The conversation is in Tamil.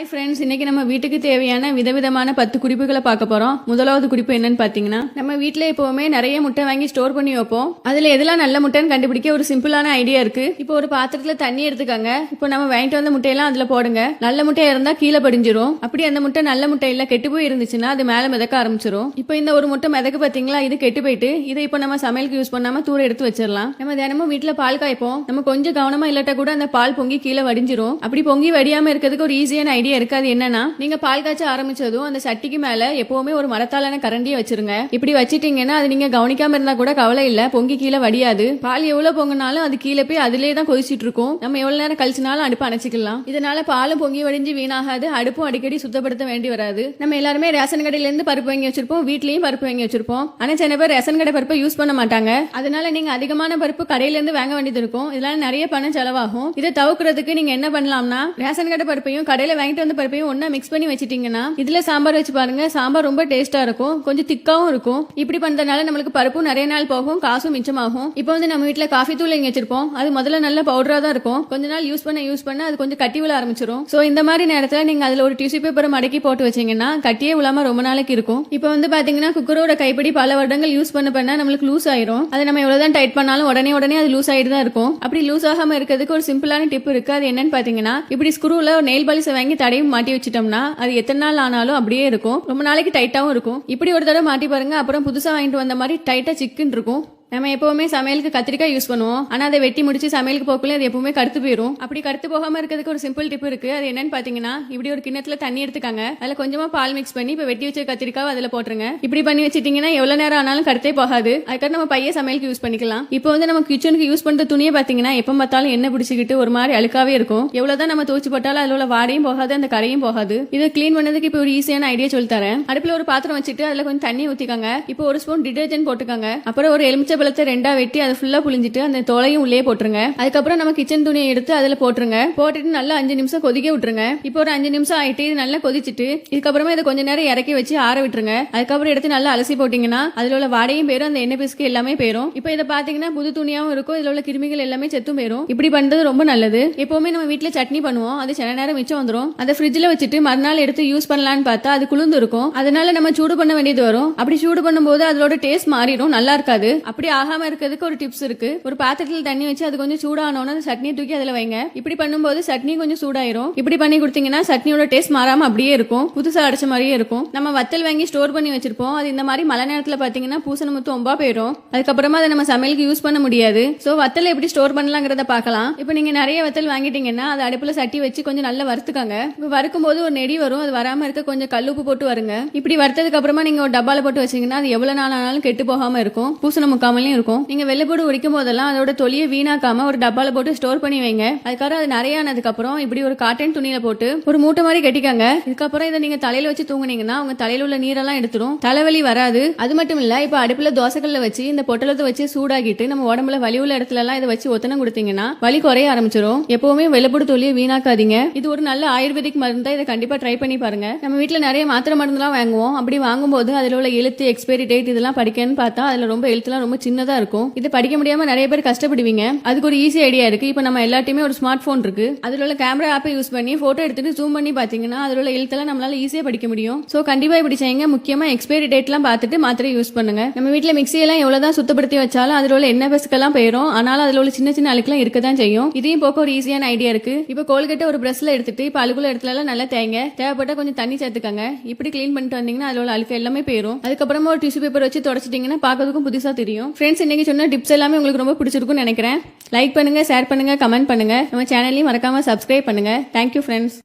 ஹாய் ஃப்ரெண்ட்ஸ், இன்னைக்கு நம்ம வீட்டுக்கு தேவையான விதவிதமான 10 குறிப்புகளை பார்க்க போறோம். முதலாவது குறிப்பு என்னன்னு பாத்தீங்கன்னா, நம்ம வீட்ல எப்பவுமே நிறைய முட்டை வாங்கி ஸ்டோர் பண்ணி வைப்போம். அதுல எதெல்லாம் நல்ல முட்டைன்னு கண்டுபிடிக்க ஒரு சிம்பிளான ஐடியா இருக்கு. இப்போ ஒரு பாத்திரத்துல தண்ணி எடுத்துக்கங்க. இப்போ நம்ம வாங்கிட்டு வந்த முட்டையெல்லாம் அதுல போடுங்க. நல்ல முட்டையா இருந்தா கீழே படிஞ்சிரும். அப்படி அந்த முட்டை நல்ல முட்டை இல்ல கெட்டு போய் இருந்துச்சுன்னா அது மேல மிதக்க ஆரம்பிச்சிரும். இப்போ இந்த ஒரு முட்டை மிதக்கு பாத்தீங்களா, இது கெட்டு போயிட்டு இதை இப்போ நம்ம சமையலுக்கு யூஸ் பண்ணாம தூர எடுத்து வச்சிடலாம். நம்ம தினமும் வீட்டுல பால் காய்ப்போம். நம்ம கொஞ்சம் கவனமா இல்லாட்ட கூட அந்த பால் பொங்கி கீழே வடிஞ்சிரும். அப்படி பொங்கி வடியாம இருக்கிறதுக்கு ஒரு ஈஸியான ஐடியா இருக்கு. அது என்னன்னா, நீங்க பால் காய்ச்ச ஆரம்பிச்சதும் அந்த சட்டிக்கு மேல எப்பவுமே ஒரு மரத்தாலான கரண்டியை வச்சிருங்க. இப்படி வச்சிட்டீங்கன்னா அது நீங்க கவனிக்காம இருந்தா கூட கவலை இல்ல, பொங்கி கீழே வடியாது. பால் எவ்வளவு பொங்கினாலும் அது கீழே போய் அதுலயே தான் கொதிச்சிட்டு இருக்கும். நம்ம எவ்வளவு நேரம் கழிச்சினாலும் அடுப்பு அணைச்சிக்கலாம். இதனால பாலும் பொங்கி வடிஞ்சு வீணாகாது, அடுப்பும் அடிக்கடி சுத்தப்படுத்த வேண்டி வராது. நம்ம எல்லாருமே ரேஷன் கடையில இருந்து பருப்பு வாங்கி வச்சிருப்போம், வீட்லயும் பருப்பு வாங்கி வச்சிருப்போம். ஆனா சில பேர் ரேஷன் கடை பருப்பை யூஸ் பண்ண மாட்டாங்க. அதனால நீங்க அதிகமான பருப்பு கடையில இருந்து வாங்க வேண்டியது இருக்கும். இதனால நிறைய பணம் செலவாகும். இதை தவிர்க்கிறதுக்கு நீங்க என்ன பண்ணலாம்னா, ரேஷன் கடை பருப்பையும் கடையில வாங்கிட்டு வந்த பருப்பையும் ஒன்னா மிக்ஸ் பண்ணி வச்சிட்டீங்கன்னா இதுல சாம்பார் வச்சு பாருங்க. சாம்பார் ரொம்ப டேஸ்டா இருக்கும், கொஞ்சம் திக்காவும் இருக்கும். இப்படி பண்றதுனால நம்மளுக்கு பருப்பும் நிறைய நாள் போகும், காசும் மிச்சமாகும். இப்போ நம்ம வீட்டுல காஃபி தூள் இங்க வச்சிருப்போம். அது முதல்ல நல்ல பவுடரா தான் இருக்கும். கொஞ்ச நாள் யூஸ் பண்ண அது கொஞ்சம் கட்டி விழ ஆரம்பிச்சிடும். சோ இந்த மாதிரி நேரத்துல நீங்க அதுல ஒரு டிஷ்யூ பேப்பரை மடக்கி போட்டு வச்சீங்கன்னா கட்டியே விழாம ரொம்ப நாளைக்கு இருக்கும். இப்போ பாத்தீங்கன்னா குக்கரோட கைப்பிடி பல வருடங்கள் யூஸ் பண்ண நம்மளுக்கு லூஸ் ஆயிரும். அதை நம்ம எவ்வளவுதான் டைட் பண்ணாலும் உடனே அது லூஸ் ஆயிட்டு தான் இருக்கும். அப்படி லூஸ் ஆகாம இருக்கிறதுக்கு ஒரு சிம்பிளான டிப் இருக்கு. அது என்னன்னு பாத்தீங்கன்னா, இப்படி ஸ்க்ரூல ஒரு நெயில் பாலிஷ் வாங்கி தடையும் மாட்டி வச்சிட்டோம்னா அது எத்தனை நாள் ஆனாலும் அப்படியே இருக்கும், ரொம்ப நாளைக்கு டைட்டாவும் இருக்கும். இப்படி ஒரு தடவை மாட்டி பாருங்க, அப்புறம் புதுசா வாங்கிட்டு வந்த மாதிரி டைட்டா சிக்குன்னு இருக்கும். நம்ம எப்பவுமே சமையலுக்கு கத்திரிக்காய் யூஸ் பண்ணுவோம். ஆனா அதை வெட்டி முடிச்சு சமையலுக்கு போக்குள்ள அது எப்பவுமே கருத்து போயிடும். அப்படி கருத்து போகாம இருக்கிறதுக்கு ஒரு சிம்பிள் டிப் இருக்கு. அது என்னன்னு பாத்தீங்கன்னா, இப்படி ஒரு கிண்ணத்துல தண்ணி எடுத்துக்காங்க. அதுல கொஞ்சமா பால் மிக்ஸ் பண்ணி இப்ப வெட்டி வச்ச கத்திரிக்காய் அதுல போட்டுருங்க. இப்படி பண்ணி வச்சிட்டீங்கன்னா எவ்வளவு நேரம் ஆனாலும் கருத்தே போகாது. அதுக்காக நம்ம பைய சமையலுக்கு யூஸ் பண்ணிக்கலாம். இப்போ நம்ம கிச்சனுக்கு யூஸ் பண்ற துணியை பாத்தீங்கன்னா எப்ப பார்த்தாலும் எண்ணெய் பிடிச்சிக்கிட்டு ஒரு மாதிரி அழுக்காவே இருக்கும். எவ்வளவுதான் நம்ம துவச்சு போட்டாலும் அதுல உள்ள வாடையும் போகாது, அந்த கரையும் போகாது. இதை கிளீன் பண்ணதுக்கு இப்போ ஒரு ஈஸியான ஐடியா சொல்லி தரேன். அடுப்புல ஒரு பாத்திரம் வச்சுட்டு அதுல கொஞ்சம் தண்ணி ஊத்திக்காங்க. இப்போ ஒரு ஸ்பூன் டிடர்ஜென்ட் போட்டுக்காங்க. அப்புறம் ஒரு எலுமிச்சை பழத்தை ரெண்டா வெட்டி அதை ஃபுல்லா புளிஞ்சிட்டு அந்த தோலையும் உள்ளே போட்டுருங்க. அதுக்கப்புறம் நம்ம கிச்சன் துணியை எடுத்து அதுல போட்டுருங்க. போட்டுட்டு நல்லா 5 நிமிஷம் கொதிக்க விட்டுருங்க. இப்போ ஒரு 5 நிமிஷம் ஆயிட்டு இது நல்லா கொதிச்சுட்டு இதுக்கப்புறமா இதை கொஞ்ச நேரம் இறக்கி வச்சு ஆற விட்டுருங்க. அதுக்கப்புறம் எடுத்து நல்லா அலசி போட்டீங்கன்னா அதுல உள்ள வாடையும் போயிரும், அந்த எண்ணெய் பிசுக்கு எல்லாமே போயிரும். இப்போ இதை பாத்தீங்கன்னா புது துணியாவும் இருக்கும், இதுல உள்ள கிருமிகள் எல்லாமே செத்தும் போயிரும். இப்படி பண்றது ரொம்ப நல்லது. எப்பவுமே நம்ம வீட்டுல சட்னி பண்ணுவோம், அது சில நேரம் மிச்சம் வந்துடும். அதை ஃப்ரிட்ஜ்ல வச்சுட்டு மறுநாள் எடுத்து யூஸ் பண்ணலான்னு பார்த்தா அது குளிர்ந்து இருக்கும். அதனால நம்ம சூடு பண்ண வேண்டியது வரும். அப்படி சூடு பண்ணும்போது அதோட டேஸ்ட் மாறிடும், நல்லா இருக்காது. அப்படி ஆகாம இருக்கிறதுக்கு ஒரு டிப்ஸ் இருக்கு. ஒரு பாத்திரத்தில் தண்ணி வச்சு அது கொஞ்சம் சூடானோன்னு அந்த சட்னியை தூக்கி அதுல வைங்க. இப்படி பண்ணும்போது சட்னி கொஞ்சம் சூடாயிரும். இப்படி பண்ணி கொடுத்தீங்கன்னா சட்னியோட டேஸ்ட் மாறாம அப்படியே இருக்கும், புதுசா அடைச்ச மாதிரியே இருக்கும். நம்ம வத்தல் வாங்கி ஸ்டோர் பண்ணி வச்சிருப்போம். அது இந்த மாதிரி மழை நேரத்துல பாத்தீங்கன்னா பூசண முத்து ஒம்பா போயிடும். அதுக்கப்புறமா அதை நம்ம சமையலுக்கு யூஸ் பண்ண முடியாது. சோ வத்தல் எப்படி ஸ்டோர் பண்ணலாங்கிறத பார்க்கலாம். இப்போ நீங்க நிறைய வத்தல் வாங்கிட்டீங்கன்னா அது அடுப்புல சட்டி வச்சு கொஞ்சம் நல்லா வறுத்துக்காங்க. இப்போ வறுக்கும் போது ஒரு நெடி வரும், அது வராம இருக்க கொஞ்சம் கல்லுப்பு போட்டு வருங்க. இப்படி வறுத்ததுக்கு அப்புறமா நீங்க ஒரு டப்பால போட்டு வச்சீங்கன்னா அது எவ்வளவு நாள் ஆனாலும் கெட்டு போகாம இருக்கும், பூசண முக்காமலையும் இருக்கும். நீங்க வெள்ளைப்பூடு உரிக்கும் போதெல்லாம் அதோட தொலியை வீணாக்காம ஒரு டப்பால போட்டு ஸ்டோர் பண்ணி வைங்க. அதுக்கப்புறம் அது நிறைய ஆனதுக்கு அப்புறம் இப்படி ஒரு காட்டன் துணியில போட்டு ஒரு மூட்டை மாதிரி கட்டிக்காங்க. இதுக்கப்புறம் இதை நீங்க தலையில வச்சு தூங்குனீங்கன்னா உங்க தலையில உள்ள நீரெல்லாம் எடுத்துரும், தலைவலி வராது. அது மட்டும் இல்ல, இப்ப அடுப்புல தோசைகள்ல வச்சு இந்த பொட்டலத்தை வச்சு சூடாகிட்டு நம்ம உடம்புல வலி உள்ள இடத்துல எல்லாம் இதை வச்சு ஒத்தனம் கொடுத்தீங்கன்னா வலி குறைய ஆரம்பிச்சிடும். எப்பவுமே வெள்ளைப்பூடு தொலியை வீணாக்காதீங்க. இது ஒரு நல்ல ஆயுர்வேதிக் மருந்து. இதை கண்டிப்பா ட்ரை பண்ணி பாருங்க. நம்ம வீட்டுல நிறைய மாத்திரை மருந்துலாம் வாங்குவோம். அப்படி வாங்கும்போது அதுல உள்ள எழுத்து, எக்ஸ்பைரி டேட் இதெல்லாம் படிக்கணும்னு பார்த்தா அதுல ரொம்ப எழுத்துலாம் ரொம்ப சின்னதா இருக்கும். இது படிக்க முடியாம நிறைய பேர் கஷ்டப்படுவீங்க. அதுக்கு ஒரு ஈஸி ஐடியா இருக்கு. இப்போ நம்ம எல்லாத்தையுமே ஒரு ஸ்மார்ட் போன் இருக்கு, அதுல உள்ள கேமரா ஆப்பை யூஸ் பண்ணி போட்டோ எடுத்துட்டு ஜூம் பண்ணி பாத்தீங்கன்னா அதுல உள்ள எழுத்தெல்லாம் நம்மளால ஈஸியா படிக்க முடியும். சோ கண்டிப்பா இப்படி செய்யுங்க. முக்கியமா எக்ஸ்பைரி டேட் எல்லாம் பார்த்துட்டு மாத்திரை யூஸ் பண்ணுங்க. நம்ம வீட்டுல மிக்சி எல்லாம் எவ்வளவுதான் சுத்தப்படுத்தி வச்சாலும் அதுல உள்ள எண்ணெய் பசுக்கெல்லாம் போயிடும். ஆனாலும் அதுல உள்ள சின்ன சின்ன அழுக்கெல்லாம் இருக்கதான் செய்யும். இதையும் போக்க ஒரு ஈஸியான ஐடியா இருக்கு. இப்போ கோல்கேட்டை ஒரு பிரஷ்ல எடுத்துட்டு இப்போ அழுக்குள்ள இடத்துல எல்லாம் நல்லா தேங்க, தேவைப்பட்ட கொஞ்சம் தண்ணி சேர்த்துக்காங்க. இப்படி கிளீன் பண்ணிட்டு வந்தீங்கன்னா அதுல உள்ள அழுக்கு எல்லாமே போயிடும். அதுக்கப்புறமா ஒரு டிஷ்யூ பேப்பர் வச்சு தொடச்சிட்டீங்கன்னா பார்க்கறதுக்கும் புதுசா தெரியும். ஃப்ரெண்ட்ஸ், இன்னைக்கு சொன்ன டிப்ஸ் எல்லாமே உங்களுக்கு ரொம்ப பிடிச்சிருக்கும்னு நினைக்கிறேன். லைக் பண்ணுங்க, ஷேர் பண்ணுங்க, கமெண்ட் பண்ணுங்க. நம்ம சேனலையும் மறக்காம சப்ஸ்கிரைப் பண்ணுங்க. Thank you friends.